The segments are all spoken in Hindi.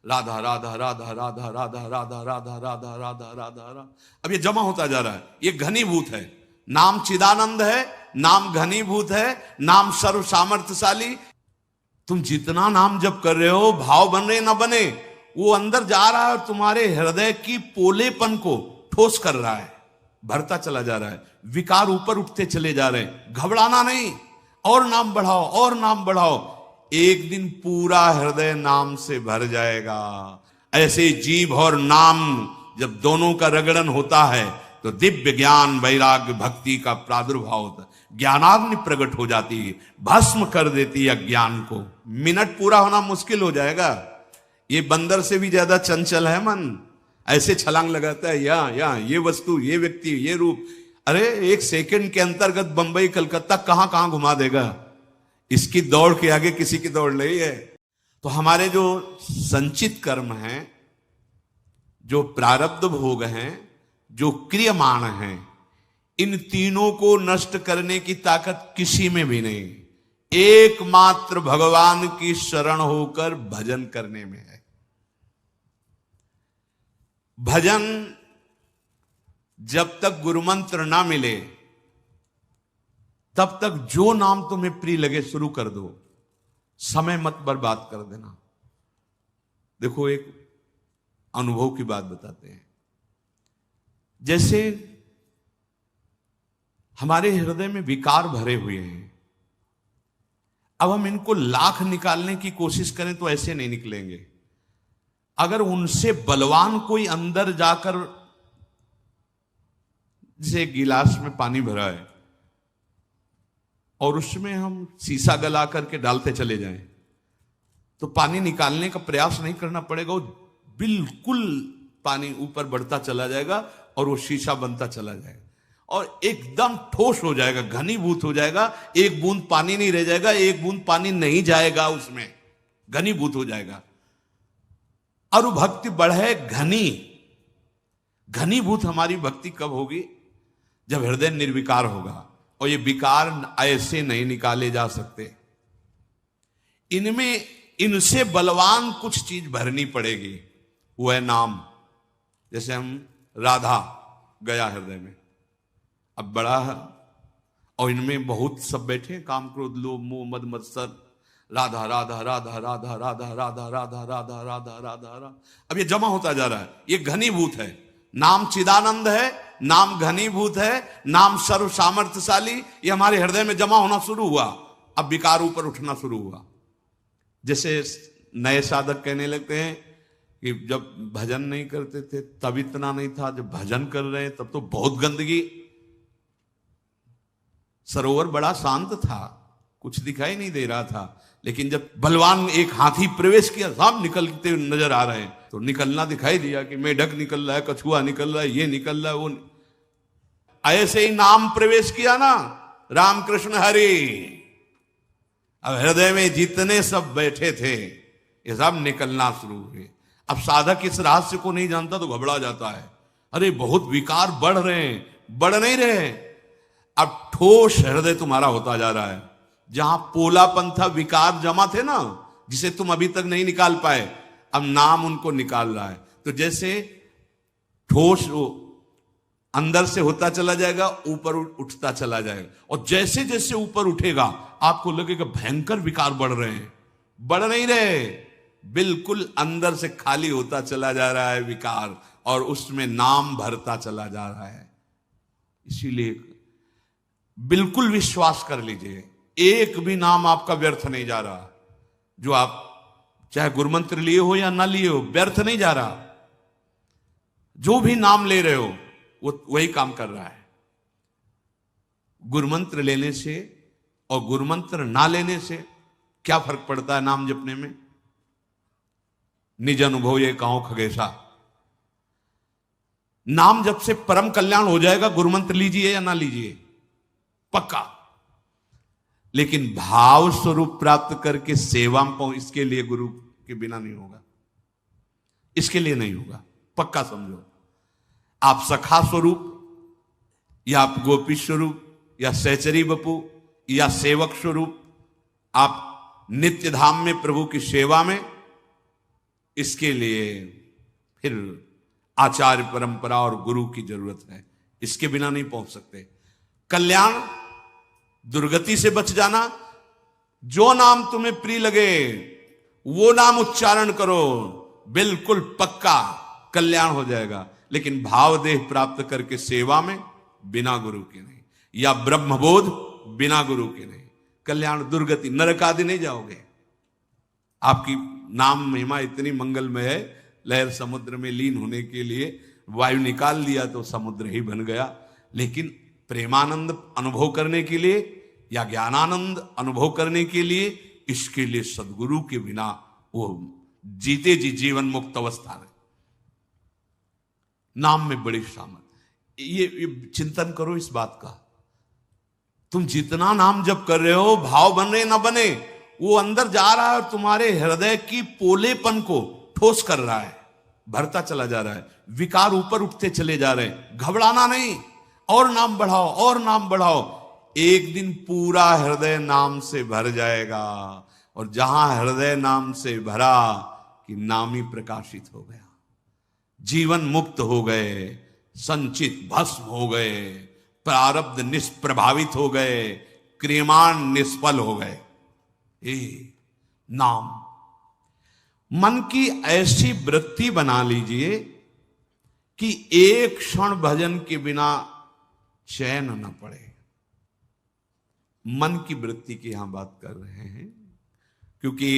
राधा राधा राधा राधा राधा राधा राधा राधा राधा राधा राधा। अब ये जमा होता जा रहा है, ये घनीभूत है। नाम चिदानंद है, नाम घनीभूत है, नाम सर्व सामर्थ्यशाली। तुम जितना नाम जप कर रहे हो, भाव बन रहे ना बने, वो अंदर जा रहा है और तुम्हारे हृदय की पोलेपन को ठोस कर रहा है, भरता चला जा रहा है, विकार ऊपर उठते चले जा रहे हैं। घबराना नहीं, और नाम बढ़ाओ और नाम बढ़ाओ, एक दिन पूरा हृदय नाम से भर जाएगा। ऐसे जीव और नाम जब दोनों का रगड़न होता है तो दिव्य ज्ञान वैराग्य भक्ति का प्रादुर्भाव होता है, ज्ञानाग्नि प्रकट हो जाती है, भस्म कर देती है अज्ञान को। मिनट पूरा होना मुश्किल हो जाएगा। ये बंदर से भी ज्यादा चंचल है मन, ऐसे छलांग लगाता है, या ये वस्तु, ये व्यक्ति, ये रूप। अरे एक सेकंड के अंतर्गत बंबई कलकत्ता कहां कहां घुमा देगा। इसकी दौड़ के आगे किसी की दौड़ नहीं है। तो हमारे जो संचित कर्म हैं, जो प्रारब्ध भोग हैं, जो क्रियमाण हैं, इन तीनों को नष्ट करने की ताकत किसी में भी नहीं, एकमात्र भगवान की शरण होकर भजन करने में है। भजन जब तक गुरुमंत्र ना मिले तब तक जो नाम तुम्हें प्रिय लगे शुरू कर दो, समय मत बर्बाद कर देना। देखो एक अनुभव की बात बताते हैं। जैसे हमारे हृदय में विकार भरे हुए हैं, अब हम इनको लाख निकालने की कोशिश करें तो ऐसे नहीं निकलेंगे। अगर उनसे बलवान कोई अंदर जाकर, जैसे गिलास में पानी भरा है और उसमें हम शीशा गला करके डालते चले जाएं, तो पानी निकालने का प्रयास नहीं करना पड़ेगा, वो बिल्कुल पानी ऊपर बढ़ता चला जाएगा और वो शीशा बनता चला जाएगा और एकदम ठोस हो जाएगा, घनीभूत हो जाएगा। एक बूंद पानी नहीं रह जाएगा, एक बूंद पानी नहीं जाएगा, उसमें घनीभूत हो जाएगा। और वो भक्ति बढ़े घनीभूत हमारी भक्ति कब होगी? जब हृदय निर्विकार होगा। और ये विकार ऐसे नहीं निकाले जा सकते, इनमें इनसे बलवान कुछ चीज भरनी पड़ेगी, वो है नाम। जैसे हम राधा गया हृदय में, अब बड़ा है और इनमें बहुत सब बैठे, काम क्रोध लोभ मोह मद मत्सर, राधा राधा राधा राधा राधा राधा राधा राधा राधा राधा राधा। अब ये जमा होता जा रहा है, ये घनीभूत है। नाम चिदानंद है, नाम घनीभूत है, नाम सर्व सामर्थ्यशाली। ये हमारे हृदय में जमा होना शुरू हुआ, अब विकार ऊपर उठना शुरू हुआ। जैसे नए साधक कहने लगते हैं कि जब भजन नहीं करते थे तब इतना नहीं था, जब भजन कर रहे हैं तब तो बहुत गंदगी, सरोवर बड़ा शांत था, कुछ दिखाई नहीं दे रहा था, लेकिन जब बलवान एक हाथी प्रवेश किया, सब निकलते नजर आ रहे हैं, तो निकलना दिखाई दिया कि मेढक निकल रहा है, कछुआ निकल रहा है, ये निकल रहा है, वो ऐसे ही नाम प्रवेश किया ना, राम कृष्ण हरि। अब हृदय में जितने सब बैठे थे ये सब निकलना शुरू हुए। अब साधक इस रहस्य को नहीं जानता तो घबरा जाता है, अरे बहुत विकार बढ़ रहे हैं, बढ़ नहीं रहे। अब ठोस हृदय तुम्हारा होता जा रहा है। जहां पोलापन था, विकार जमा थे ना, जिसे तुम अभी तक नहीं निकाल पाए, अब नाम उनको निकाल रहा है। तो जैसे ठोस अंदर से होता चला जाएगा, ऊपर उठता चला जाएगा, और जैसे जैसे ऊपर उठेगा आपको लगेगा भयंकर विकार बढ़ रहे हैं, बढ़ नहीं रहे, बिल्कुल अंदर से खाली होता चला जा रहा है विकार, और उसमें नाम भरता चला जा रहा है। इसीलिए बिल्कुल विश्वास कर लीजिए, एक भी नाम आपका व्यर्थ नहीं जा रहा। जो आप चाहे गुरुमंत्र लिए हो या ना लिए हो, व्यर्थ नहीं जा रहा। जो भी नाम ले रहे हो वो वही काम कर रहा है। गुरुमंत्र लेने से और गुरुमंत्र ना लेने से क्या फर्क पड़ता है नाम जपने में? निज अनुभव ये कहो खगेशा। नाम जप से परम कल्याण हो जाएगा, गुरुमंत्र लीजिए या ना लीजिए, पक्का। लेकिन भाव स्वरूप प्राप्त करके सेवा में पाऊं, इसके लिए गुरु के बिना नहीं होगा, इसके लिए नहीं होगा, पक्का समझो। आप सखा स्वरूप या आप गोपी स्वरूप या सहचरी बपू या सेवक स्वरूप, आप नित्य धाम में प्रभु की सेवा में, इसके लिए फिर आचार्य परंपरा और गुरु की जरूरत है, इसके बिना नहीं पहुंच सकते। कल्याण, दुर्गति से बच जाना, जो नाम तुम्हें प्रिय लगे वो नाम उच्चारण करो, बिल्कुल पक्का कल्याण हो जाएगा। लेकिन भाव देह प्राप्त करके सेवा में बिना गुरु के नहीं, या ब्रह्मबोध बिना गुरु के नहीं। कल्याण, दुर्गति, नरक आदि नहीं जाओगे। आपकी नाम महिमा इतनी मंगलमय है, लहर समुद्र में लीन होने के लिए वायु निकाल दिया तो समुद्र ही बन गया। लेकिन प्रेमानंद अनुभव करने के लिए या ज्ञानानंद अनुभव करने के लिए, इसके लिए सदगुरु के बिना वो जीते जी जीवन मुक्त अवस्था है। नाम में बड़ी सामर्थ। ये चिंतन करो इस बात का। तुम जितना नाम जप कर रहे हो, भाव बने ना बने, वो अंदर जा रहा है और तुम्हारे हृदय की पोलेपन को ठोस कर रहा है, भरता चला जा रहा है, विकार ऊपर उठते चले जा रहे हैं। घबराना नहीं, और नाम बढ़ाओ और नाम बढ़ाओ। एक दिन पूरा हृदय नाम से भर जाएगा, और जहां हृदय नाम से भरा कि नाम ही प्रकाशित हो गया, जीवन मुक्त हो गए, संचित भस्म हो गए, प्रारब्ध निष्प्रभावित हो गए, क्रियमाण निष्फल हो गए। नाम, मन की ऐसी वृत्ति बना लीजिए कि एक क्षण भजन के बिना चैन न पड़े। मन की वृत्ति की यहां बात कर रहे हैं, क्योंकि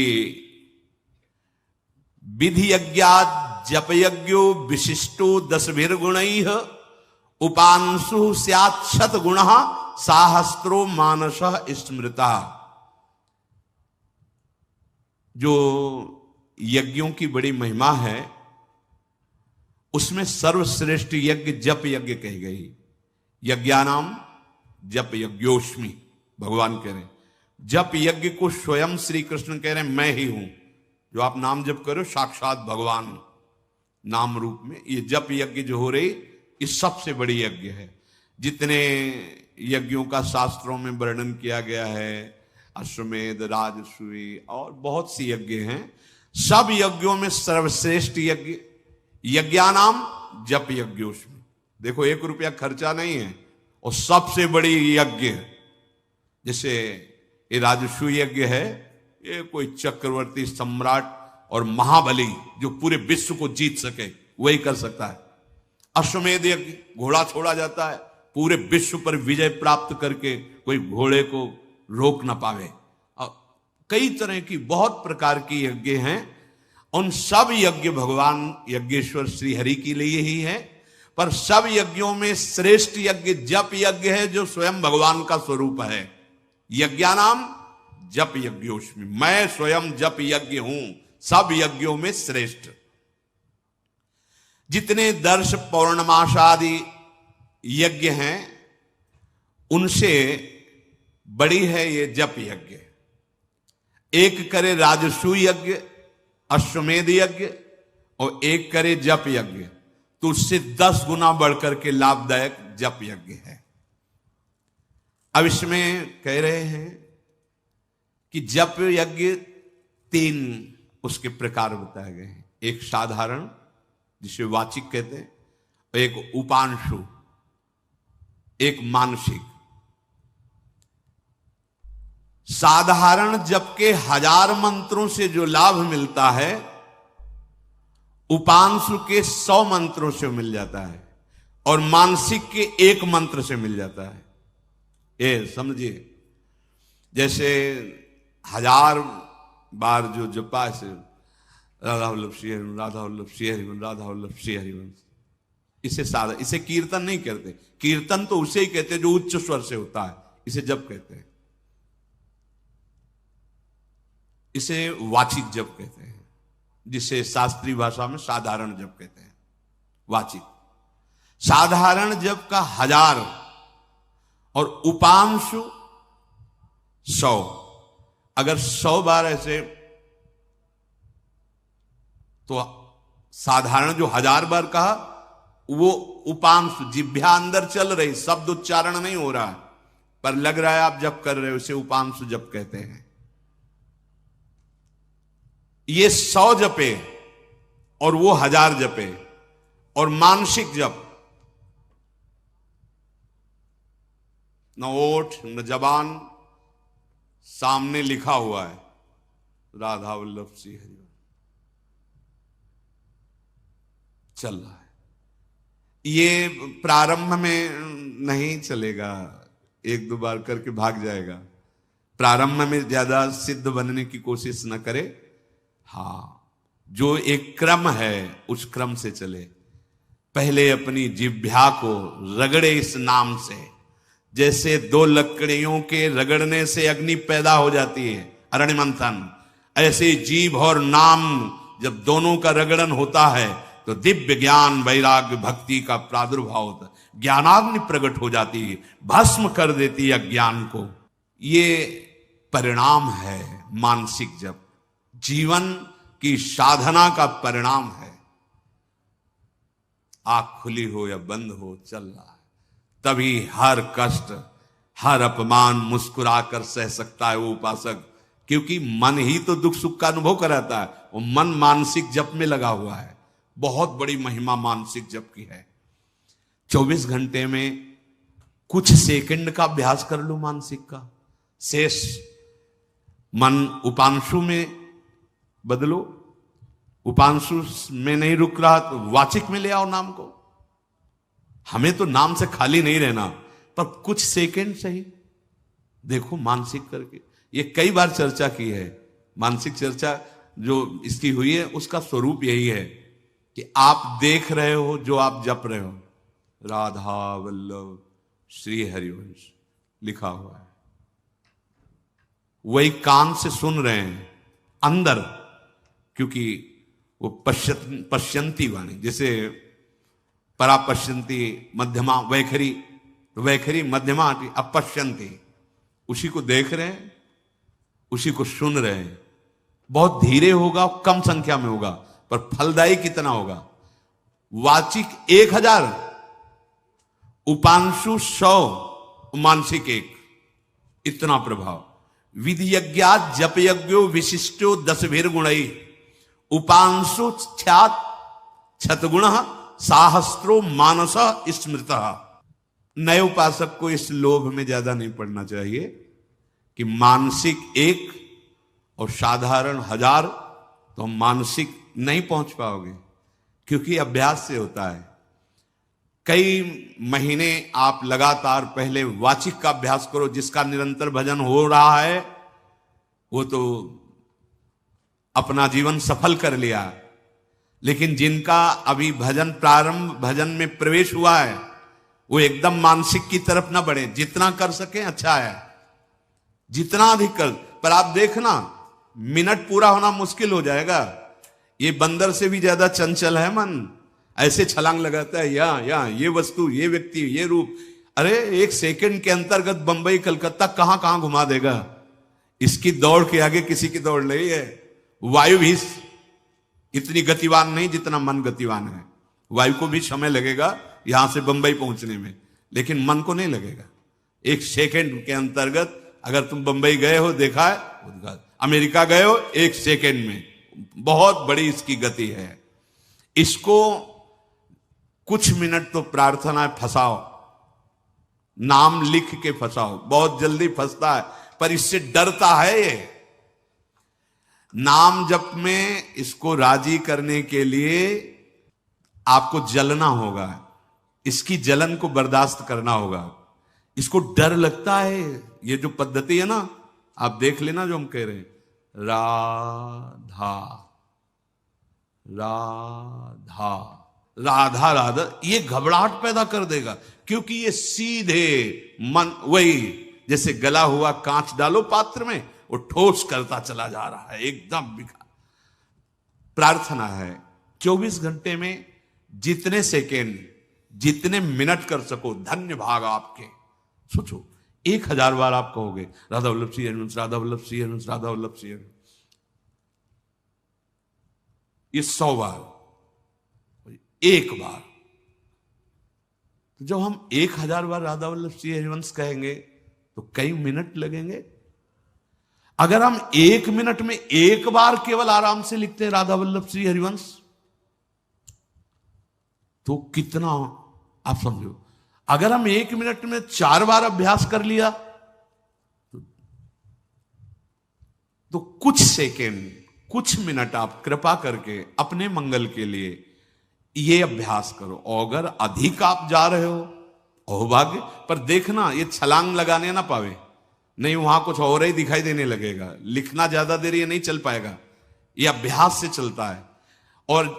विधि यज्ञात् जप यज्ञो विशिष्टो 10 गुणैः उपांशु स्यात् शत गुणः साहस्रो मानसः स्मृतः। जो यज्ञों की बड़ी महिमा है, उसमें सर्वश्रेष्ठ यज्ञ जप यज्ञ कही गई। यज्ञानाम जप यज्ञोस्मि, भगवान कह रहे हैं। जप यज्ञ को स्वयं श्री कृष्ण कह रहे हैं, मैं ही हूं। जो आप नाम जप करो, साक्षात भगवान नाम रूप में ये जप यज्ञ जो हो रही, ये सबसे बड़ी यज्ञ है। जितने यज्ञों का शास्त्रों में वर्णन किया गया है, अश्वमेध, राजसूय और बहुत सी यज्ञ हैं, सब यज्ञों में सर्वश्रेष्ठ यज्ञ यज्ञानाम जप यज्ञोस्मि। देखो, 1 रुपया खर्चा नहीं है, और सबसे बड़ी यज्ञ। जैसे ये राजसूय यज्ञ है, ये कोई चक्रवर्ती सम्राट और महाबली जो पूरे विश्व को जीत सके वही कर सकता है। अश्वमेध यज्ञ, घोड़ा छोड़ा जाता है, पूरे विश्व पर विजय प्राप्त करके कोई घोड़े को रोक ना पावे। कई तरह की बहुत प्रकार की यज्ञ हैं। उन सब यज्ञ भगवान यज्ञेश्वर श्री हरि के लिए ही है, पर सब यज्ञों में श्रेष्ठ यज्ञ जप यज्ञ है, जो स्वयं भगवान का स्वरूप है। यज्ञानाम जप यज्ञोस्मि, मैं स्वयं जप यज्ञ हूं, सब यज्ञों में श्रेष्ठ। जितने दर्श पौर्णमासादि यज्ञ हैं, उनसे बड़ी है ये जप यज्ञ। एक करे राजसूय यज्ञ, अश्वमेध यज्ञ, और एक करे जप यज्ञ, तो उससे 10 गुना बढ़कर के लाभदायक जप यज्ञ है। अब इसमें कह रहे हैं कि जप यज्ञ 3 उसके प्रकार बताए गए हैं। एक साधारण, जिसे वाचिक कहते हैं, और एक उपांशु, एक मानसिक। साधारण जप के 1000 मंत्रों से जो लाभ मिलता है, उपांशु के 100 मंत्रों से मिल जाता है, और मानसिक के 1 मंत्र से मिल जाता है। ये समझिए, जैसे 1000 बार जो जपा से राधा वल्लभ श्री हरिवंश, राधा वल्लभ श्री हरिवंश, राधा वल्लभ श्री हरिवंश, इसे साधा, इसे कीर्तन नहीं कहते। कीर्तन तो उसे ही कहते जो उच्च स्वर से होता है, इसे जप कहते हैं। इसे वाचिक जप कहते हैं, जिसे शास्त्रीय भाषा में साधारण जप कहते हैं। वाचिक साधारण जप का 1000 और उपांशु 100। अगर 100 बार ऐसे, तो साधारण जो 1000 बार कहा, वो उपांशु, जिह्वा अंदर चल रही, शब्द उच्चारण नहीं हो रहा है, पर लग रहा है आप जप कर रहे हो, इसे उपांशु जप कहते हैं। ये 100 जपे और वो 1000 जपे। और मानसिक जप, न ओठ न जबान, सामने लिखा हुआ है राधा वल्लभ श्री हरि, चल रहा है। ये प्रारंभ में नहीं चलेगा, 1-2 बार करके भाग जाएगा। प्रारंभ में ज्यादा सिद्ध बनने की कोशिश न करे। हाँ, जो एक क्रम है उस क्रम से चले। पहले अपनी जिह्वा को रगड़े इस नाम से, जैसे 2 लकड़ियों के रगड़ने से अग्नि पैदा हो जाती है, अरण्य मंथन, ऐसे जीभ और नाम जब दोनों का रगड़न होता है तो दिव्य ज्ञान वैराग्य भक्ति का प्रादुर्भाव होता है, ज्ञानाग्नि प्रकट हो जाती है, भस्म कर देती है अज्ञान को। ये परिणाम है मानसिक जप, जीवन की साधना का परिणाम है। आंख खुली हो या बंद हो, चल रहा है, तभी हर कष्ट हर अपमान मुस्कुराकर सह सकता है वो उपासक, क्योंकि मन ही तो दुख सुख का अनुभव कराता है। वो मन मानसिक जप में लगा हुआ है। बहुत बड़ी महिमा मानसिक जप की है। 24 घंटे में कुछ सेकंड का अभ्यास कर लो मानसिक का, शेष मन उपांशु में बदलो। उपांशु में नहीं रुक रहा तो वाचिक में ले आओ नाम को। हमें तो नाम से खाली नहीं रहना, पर कुछ सेकंड सही देखो मानसिक करके। ये कई बार चर्चा की है, मानसिक चर्चा जो इसकी हुई है उसका स्वरूप यही है कि आप देख रहे हो जो आप जप रहे हो, राधा वल्लभ श्री हरिवंश लिखा हुआ है, वही कान से सुन रहे हैं अंदर, क्योंकि वो पश्यंती वाणी, जैसे परा पश्यंती मध्यमा वैखरी, वैखरी मध्यमा अपश्यंती, उसी को देख रहे हैं, उसी को सुन रहे हैं। बहुत धीरे होगा, कम संख्या में होगा, पर फलदायी कितना होगा। वाचिक 1000, उपांशु 100, मानसिक 1, इतना प्रभाव। विधि यज्ञा जप यज्ञो विशिष्टो 10 गुणई, उपांशु ख्यात छतगुण साहस्त्रो मानस स्मृत। नए उपासक को इस लोभ में ज्यादा नहीं पड़ना चाहिए कि मानसिक 1 और साधारण 1000, तो मानसिक नहीं पहुंच पाओगे, क्योंकि अभ्यास से होता है। कई महीने आप लगातार पहले वाचिक का अभ्यास करो, जिसका निरंतर भजन हो रहा है वो तो अपना जीवन सफल कर लिया, लेकिन जिनका अभी भजन प्रारंभ, भजन में प्रवेश हुआ है, वो एकदम मानसिक की तरफ ना बढ़े। जितना कर सके अच्छा है, जितना अधिक कर, पर आप देखना मिनट पूरा होना मुश्किल हो जाएगा। ये बंदर से भी ज्यादा चंचल है मन, ऐसे छलांग लगाता है, या ये वस्तु, ये व्यक्ति, ये रूप। अरे 1 सेकंड के अंतर्गत बंबई कलकत्ता कहां कहां घुमा देगा। इसकी दौड़ के आगे किसी की दौड़ नहीं है। वायु भी इतनी गतिवान नहीं जितना मन गतिवान है। वायु को भी समय लगेगा यहां से बंबई पहुंचने में, लेकिन मन को नहीं लगेगा। 1 सेकंड के अंतर्गत अगर तुम बंबई गए हो, देखा है, अमेरिका गए हो, 1 सेकंड में, बहुत बड़ी इसकी गति है। इसको कुछ मिनट तो प्रार्थना फंसाओ, नाम लिख के फंसाओ, बहुत जल्दी फंसता है, पर इससे डरता है ये। नाम जप में इसको राजी करने के लिए आपको जलना होगा, इसकी जलन को बर्दाश्त करना होगा। इसको डर लगता है। ये जो पद्धति है ना, आप देख लेना जो हम कह रहे हैं, राधा राधा राधा राधा, ये घबराहट पैदा कर देगा, क्योंकि ये सीधे मन, वही जैसे गला हुआ कांच डालो पात्र में, वो ठोस करता चला जा रहा है, एकदम बिखा। प्रार्थना है 24 घंटे में जितने सेकेंड, जितने मिनट कर सको, धन्य भाग आपके। सोचो 1000 बार आप कहोगे राधा वल्लभ श्री हरिवंश, राधा वल्लभ श्री हरिवंश, राधा वल्लभ श्री हरिवंश। ये 100 बार, 1 बार। तो जब हम 1000 बार राधा वल्लभ श्री हरिवंश कहेंगे तो कई मिनट लगेंगे। अगर हम 1 मिनट में 1 बार केवल आराम से लिखते हैं राधा वल्लभ श्री हरिवंश, तो कितना आप समझो, अगर हम 1 मिनट में 4 बार अभ्यास कर लिया तो कुछ सेकेंड, कुछ मिनट आप कृपा करके अपने मंगल के लिए ये अभ्यास करो। और अगर अधिक आप जा रहे हो अहोभाग्य, पर देखना ये छलांग लगाने ना पावे, नहीं वहां कुछ और ही दिखाई देने लगेगा। लिखना ज्यादा देर ये नहीं चल पाएगा, ये अभ्यास से चलता है। और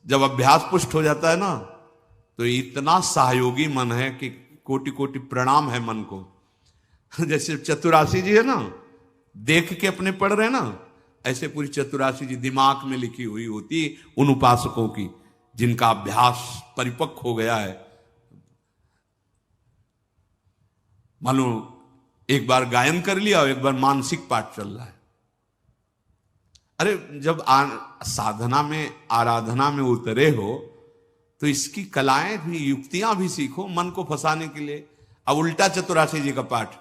जब अभ्यास पुष्ट हो जाता है ना, तो इतना सहयोगी मन है कि कोटि कोटि प्रणाम है मन को। जैसे चतुरासी जी है ना, देख के अपने पढ़ रहे हैं ना, ऐसे पूरी चतुरासी जी दिमाग में लिखी हुई होती उन उपासकों की जिनका अभ्यास परिपक्व हो गया है। मालूम, एक बार गायन कर लिया और एक बार मानसिक पाठ चल रहा है। अरे जब साधना में, आराधना में उतरे हो तो इसकी कलाएं भी, युक्तियां भी सीखो मन को फंसाने के लिए। अब उल्टा चतुरासी जी का पाठ,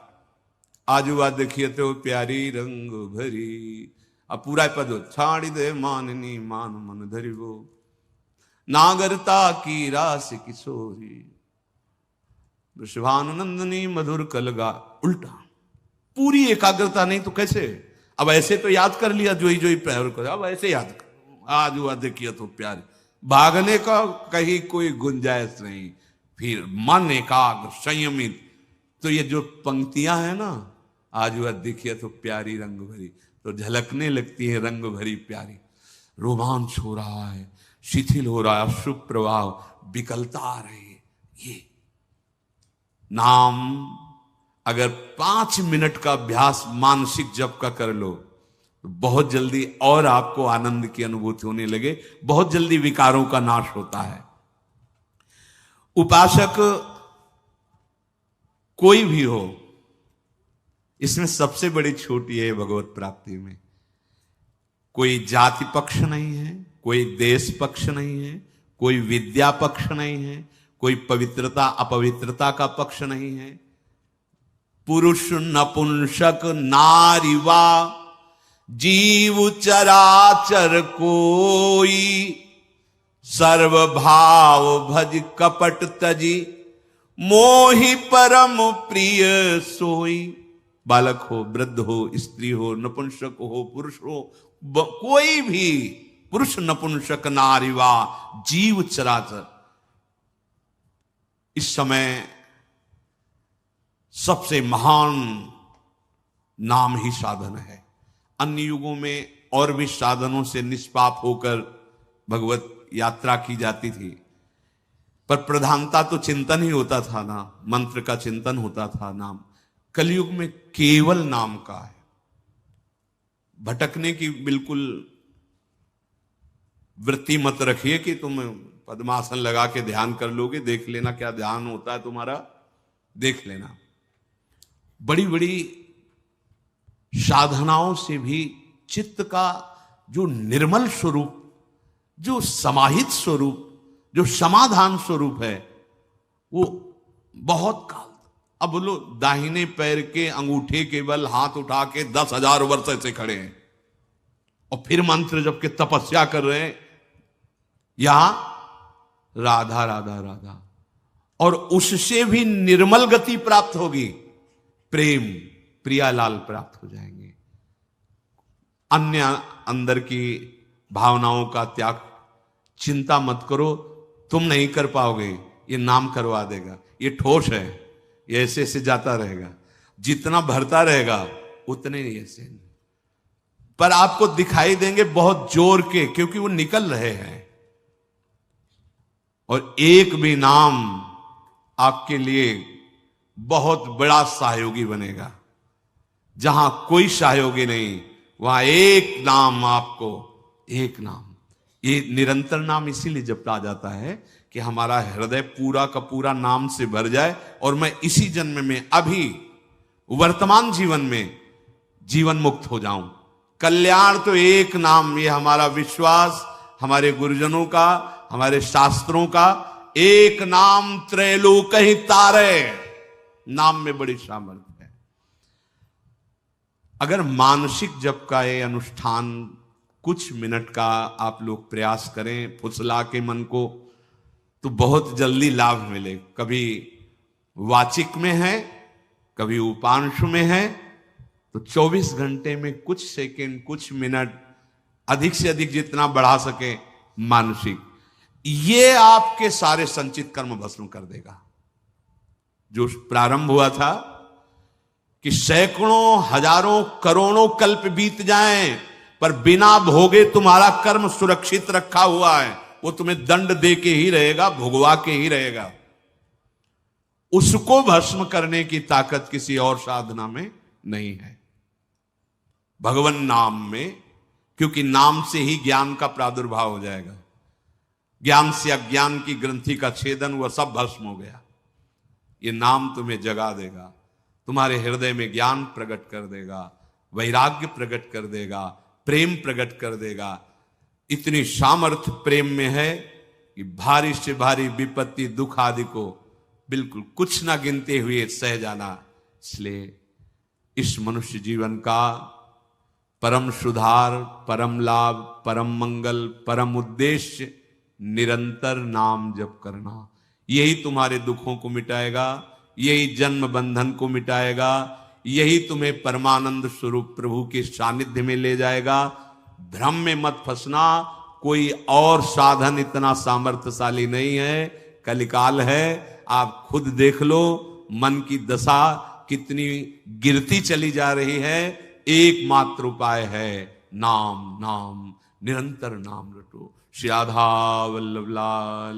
आजू बात देखिए तो प्यारी रंग भरी, अब पूरा पद छाड़ी दे माननी मान मन धरी वो, नागरता की रास किशोरी, वृषभानुनंदनी मधुर कलगा। उल्टा, पूरी एकाग्रता नहीं तो कैसे? अब ऐसे तो याद कर लिया जोई जोई पैर को, अब ऐसे याद कर, आज हुआ देखिए तो प्यार, भागने का कहीं कोई गुंजाइश नहीं, फिर मन एकाग्र संयमित। तो ये जो पंक्तियां हैं ना, आज हुआ देखिए तो प्यारी रंग भरी, तो झलकने लगती है रंग भरी प्यारी, रोमांच हो रहा है, शिथिल हो रहा है, शुभ प्रभाव, विकलता आ रही है। ये नाम अगर 5 मिनट का अभ्यास मानसिक जप का कर लो तो बहुत जल्दी और आपको आनंद की अनुभूति होने लगे, बहुत जल्दी विकारों का नाश होता है। उपासक कोई भी हो, इसमें सबसे बड़ी छूट यह है भगवत प्राप्ति में, कोई जाति पक्ष नहीं है, कोई देश पक्ष नहीं है, कोई विद्या पक्ष नहीं है, कोई पवित्रता अपवित्रता का पक्ष नहीं है। पुरुष नपुंसक नारीवा जीव चराचर कोई, सर्वभाव भज कपट तजी, मोहि परम प्रिय सोई। बालक हो, वृद्ध हो, स्त्री हो, नपुंसक हो, पुरुष हो, कोई भी, पुरुष नपुंसक नारीवा जीव चराचर, इस समय सबसे महान नाम ही साधन है। अन्य युगों में और भी साधनों से निष्पाप होकर भगवत यात्रा की जाती थी, पर प्रधानता तो चिंतन ही होता था ना, मंत्र का चिंतन होता था। नाम कलयुग में केवल नाम का है, भटकने की बिल्कुल वृत्ति मत रखिए कि तुम पद्मासन लगा के ध्यान कर लोगे, देख लेना क्या ध्यान होता है तुम्हारा, देख लेना। बड़ी बड़ी साधनाओं से भी चित्त का जो निर्मल स्वरूप, जो समाहित स्वरूप, जो समाधान स्वरूप है, वो बहुत काल। अब बोलो, दाहिने पैर के अंगूठे के बल हाथ उठा के 10,000 वर्ष से खड़े हैं और फिर मंत्र जप के तपस्या कर रहे हैं, यहां राधा राधा राधा, और उससे भी निर्मल गति प्राप्त होगी, प्रेम प्रियालाल प्राप्त हो जाएंगे। अन्य अंदर की भावनाओं का त्याग, चिंता मत करो, तुम नहीं कर पाओगे, ये नाम करवा देगा। ये ठोस है, ये ऐसे ऐसे जाता रहेगा, जितना भरता रहेगा उतने ही ऐसे, पर आपको दिखाई देंगे बहुत जोर के, क्योंकि वो निकल रहे हैं। और एक भी नाम आपके लिए बहुत बड़ा सहयोगी बनेगा। जहां कोई सहयोगी नहीं, वहां एक नाम आपको, एक नाम। ये निरंतर नाम इसीलिए जपा जाता है कि हमारा हृदय पूरा का पूरा नाम से भर जाए और मैं इसी जन्म में, अभी वर्तमान जीवन में जीवन मुक्त हो जाऊं। कल्याण तो एक नाम, ये हमारा विश्वास, हमारे गुरुजनों का, हमारे शास्त्रों का, एक नाम त्रैलोक ही तारे, नाम में बड़ी सामर्थ्य है। अगर मानसिक जप का ये अनुष्ठान कुछ मिनट का आप लोग प्रयास करें, फुसला के मन को, तो बहुत जल्दी लाभ मिले। कभी वाचिक में है, कभी उपांशु में है, तो 24 घंटे में कुछ सेकंड, कुछ मिनट, अधिक से अधिक जितना बढ़ा सके मानसिक, ये आपके सारे संचित कर्म भस्म कर देगा। जो प्रारंभ हुआ था कि सैकड़ों, हजारों, करोड़ों कल्प बीत जाएं पर बिना भोगे तुम्हारा कर्म सुरक्षित रखा हुआ है, वो तुम्हें दंड दे के ही रहेगा, भुगवा के ही रहेगा। उसको भस्म करने की ताकत किसी और साधना में नहीं है, भगवान नाम में, क्योंकि नाम से ही ज्ञान का प्रादुर्भाव हो जाएगा। ज्ञान से अज्ञान की ग्रंथि का छेदन, वह सब भस्म हो गया। ये नाम तुम्हें जगा देगा, तुम्हारे हृदय में ज्ञान प्रकट कर देगा, वैराग्य प्रकट कर देगा, प्रेम प्रकट कर देगा। इतनी सामर्थ्य प्रेम में है कि भारी से भारी विपत्ति, दुख आदि को बिल्कुल कुछ ना गिनते हुए सह जाना। इसलिए इस मनुष्य जीवन का परम सुधार, परम लाभ, परम मंगल, परम उद्देश्य निरंतर नाम जप करना। यही तुम्हारे दुखों को मिटाएगा, यही जन्म बंधन को मिटाएगा, यही तुम्हें परमानंद स्वरूप प्रभु के सानिध्य में ले जाएगा। भ्रम में मत फंसना, कोई और साधन इतना सामर्थ्यशाली नहीं है। कलिकाल है, आप खुद देख लो मन की दशा कितनी गिरती चली जा रही है। एकमात्र उपाय है नाम, नाम, निरंतर नाम रटो। श्री राधा वल्लभ लाल।